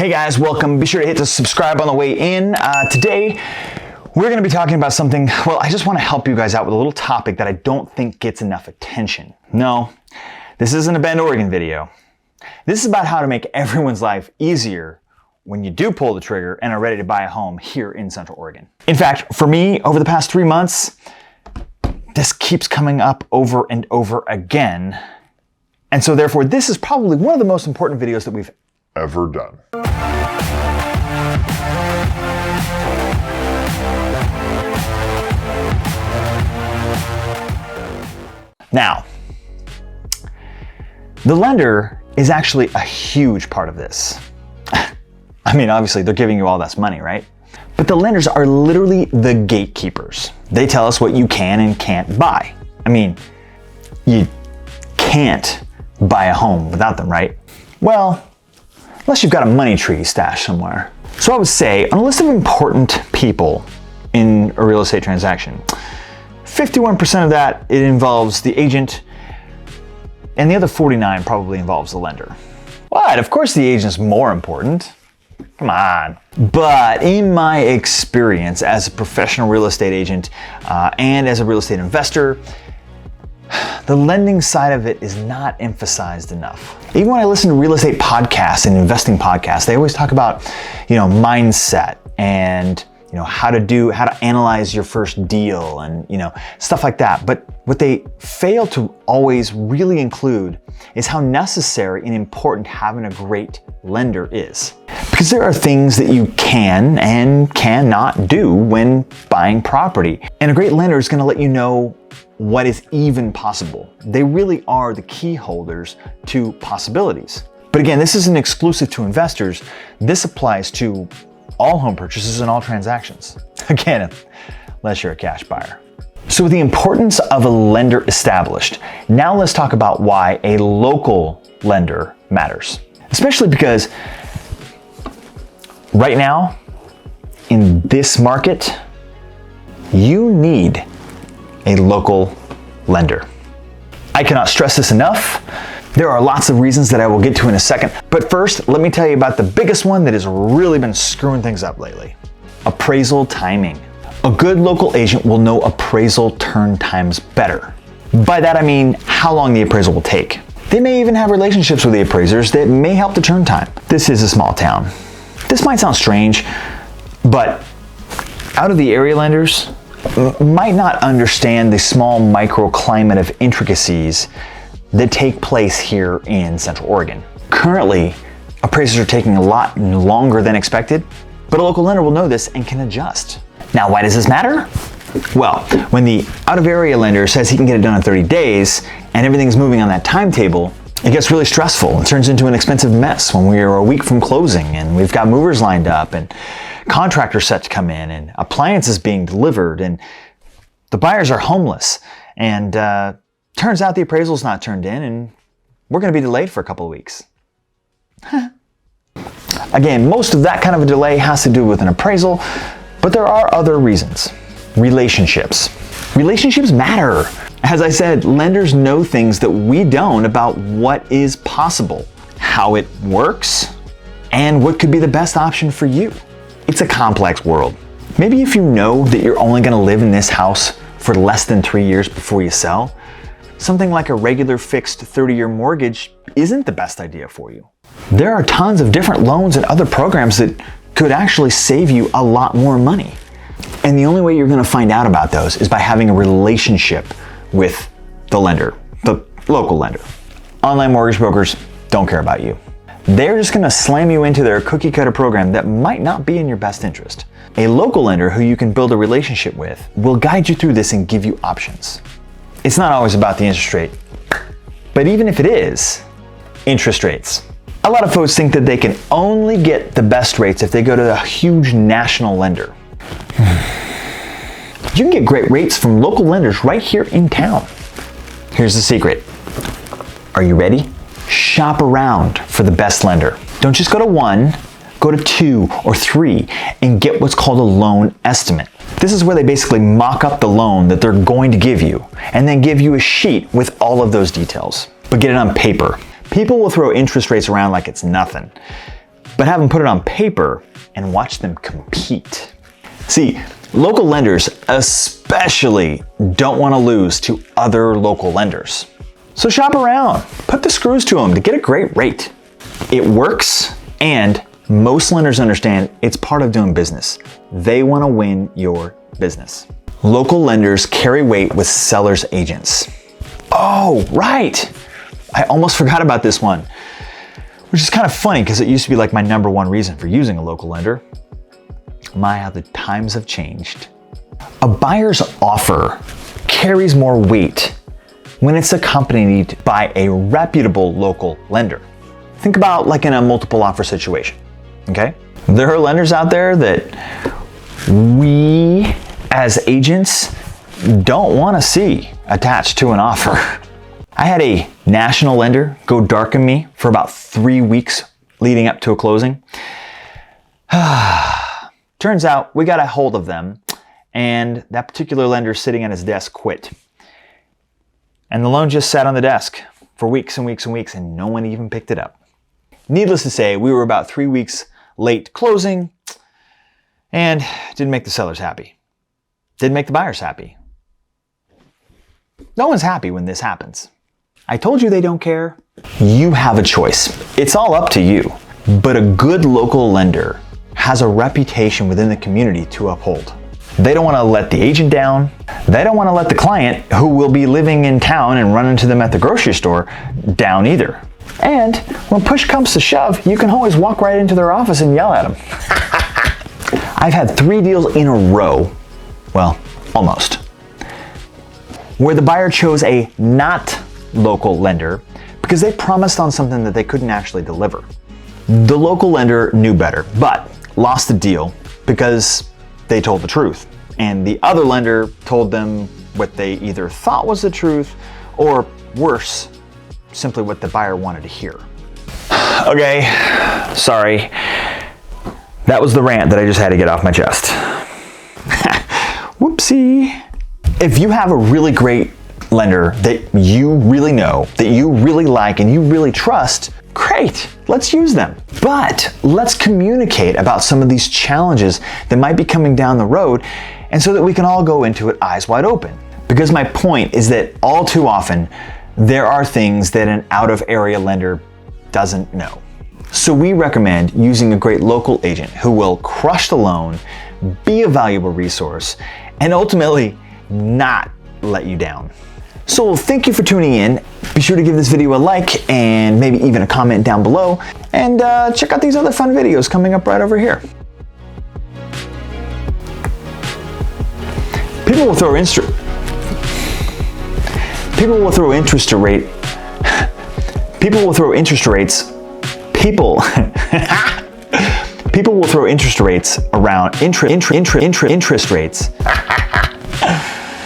Hey guys, welcome. Be sure to hit the subscribe on the way in. Today, we're going to be talking about something, well, I just want to help you guys out with a little topic that I don't think gets enough attention. No, this isn't a Bend, Oregon video. This is about how to make everyone's life easier when you do pull the trigger and are ready to buy a home here in Central Oregon. In fact, for me, over the past 3 months, this keeps coming up over and over again. And so therefore, this is probably one of the most important videos that we've ever done. Now, the lender is actually a huge part of this. I mean, obviously they're giving you all this money, right? But the lenders are literally the gatekeepers. They tell us what you can and can't buy. I mean, you can't buy a home without them, right? Well, unless you've got a money tree stashed somewhere. So I would say on a list of important people in a real estate transaction, 51% of that, it involves the agent, and the other 49 probably involves the lender. What? Of course the agent's more important. Come on. But in my experience as a professional real estate agent and as a real estate investor, the lending side of it is not emphasized enough. Even when I listen to real estate podcasts and investing podcasts, they always talk about, mindset and, how to analyze your first deal and, stuff like that. But what they fail to always really include is how necessary and important having a great lender is. Because there are things that you can and cannot do when buying property. And a great lender is going to let you know what is even possible. They really are the key holders to possibilities. But again, this isn't exclusive to investors. This applies to all home purchases and all transactions. Again, unless you're a cash buyer. So with the importance of a lender established, now let's talk about why a local lender matters. Especially because right now, in this market, you need a local lender. I cannot stress this enough. There are lots of reasons that I will get to in a second. But first, let me tell you about the biggest one that has really been screwing things up lately. Appraisal timing. A good local agent will know appraisal turn times better. By that I mean how long the appraisal will take. They may even have relationships with the appraisers that may help the turn time. This is a small town. This might sound strange, but out of the area lenders might not understand the small microclimate of intricacies that take place here in Central Oregon. Currently, appraisers are taking a lot longer than expected, but a local lender will know this and can adjust. Now, why does this matter? Well, when the out-of-area lender says he can get it done in 30 days and everything's moving on that timetable, it gets really stressful and turns into an expensive mess when we are a week from closing and we've got movers lined up and contractors set to come in and appliances being delivered and the buyers are homeless and turns out the appraisal's not turned in and we're going to be delayed for a couple of weeks. Again, most of that kind of a delay has to do with an appraisal, but there are other reasons. Relationships. Relationships matter. As I said, lenders know things that we don't about what is possible, how it works, and what could be the best option for you. It's a complex world. Maybe if you know that you're only going to live in this house for less than 3 years before you sell, something like a regular fixed 30-year mortgage isn't the best idea for you. There are tons of different loans and other programs that could actually save you a lot more money. And the only way you're going to find out about those is by having a relationship with the lender, the local lender. Online mortgage brokers don't care about you. They're just going to slam you into their cookie cutter program that might not be in your best interest. A local lender who you can build a relationship with will guide you through this and give you options. It's not always about the interest rate, but even if it is, interest rates. A lot of folks think that they can only get the best rates if they go to a huge national lender. You can get great rates from local lenders right here in town. Here's the secret. Are you ready? Shop around for the best lender. Don't just go to one, go to 2 or 3 and get what's called a loan estimate. This is where they basically mock up the loan that they're going to give you and then give you a sheet with all of those details. But get it on paper. People will throw interest rates around like it's nothing. But but have them put it on paper and watch them compete. See, local lenders especially don't want to lose to other local lenders. So shop around, put the screws to them to get a great rate. It works, and most lenders understand it's part of doing business. They want to win your business. Local lenders carry weight with sellers' agents. Oh, right. I almost forgot about this one, which is kind of funny because it used to be like my #1 reason for using a local lender. My, how the times have changed. A buyer's offer carries more weight when it's accompanied by a reputable local lender. Think about like in a multiple offer situation, okay? There are lenders out there that we as agents don't want to see attached to an offer. I had a national lender go darken me for about 3 weeks leading up to a closing. Turns out we got a hold of them, and that particular lender sitting at his desk quit. And the loan just sat on the desk for weeks and weeks and weeks, and no one even picked it up. Needless to say, we were about 3 weeks late closing, and didn't make the sellers happy. Didn't make the buyers happy. No one's happy when this happens. I told you they don't care. You have a choice. It's all up to you. But a good local lender has a reputation within the community to uphold. They don't want to let the agent down. They don't want to let the client, who will be living in town and run into them at the grocery store, down either. And when push comes to shove, you can always walk right into their office and yell at them. I've had 3 deals in a row, well, almost, where the buyer chose a not local lender because they promised on something that they couldn't actually deliver. The local lender knew better, but lost the deal because they told the truth, and the other lender told them what they either thought was the truth, or worse, simply what the buyer wanted to hear. Okay, sorry. That was the rant that I just had to get off my chest. Whoopsie. If you have a really great lender that you really know, that you really like, and you really trust, great, let's use them. But let's communicate about some of these challenges that might be coming down the road, and so that we can all go into it eyes wide open. Because my point is that all too often, there are things that an out-of-area lender doesn't know. So we recommend using a great local agent who will crush the loan, be a valuable resource, and ultimately not let you down. So thank you for tuning in. Be sure to give this video a like and maybe even a comment down below. And check out these other fun videos coming up right over here. People will throw interest rates around interest rates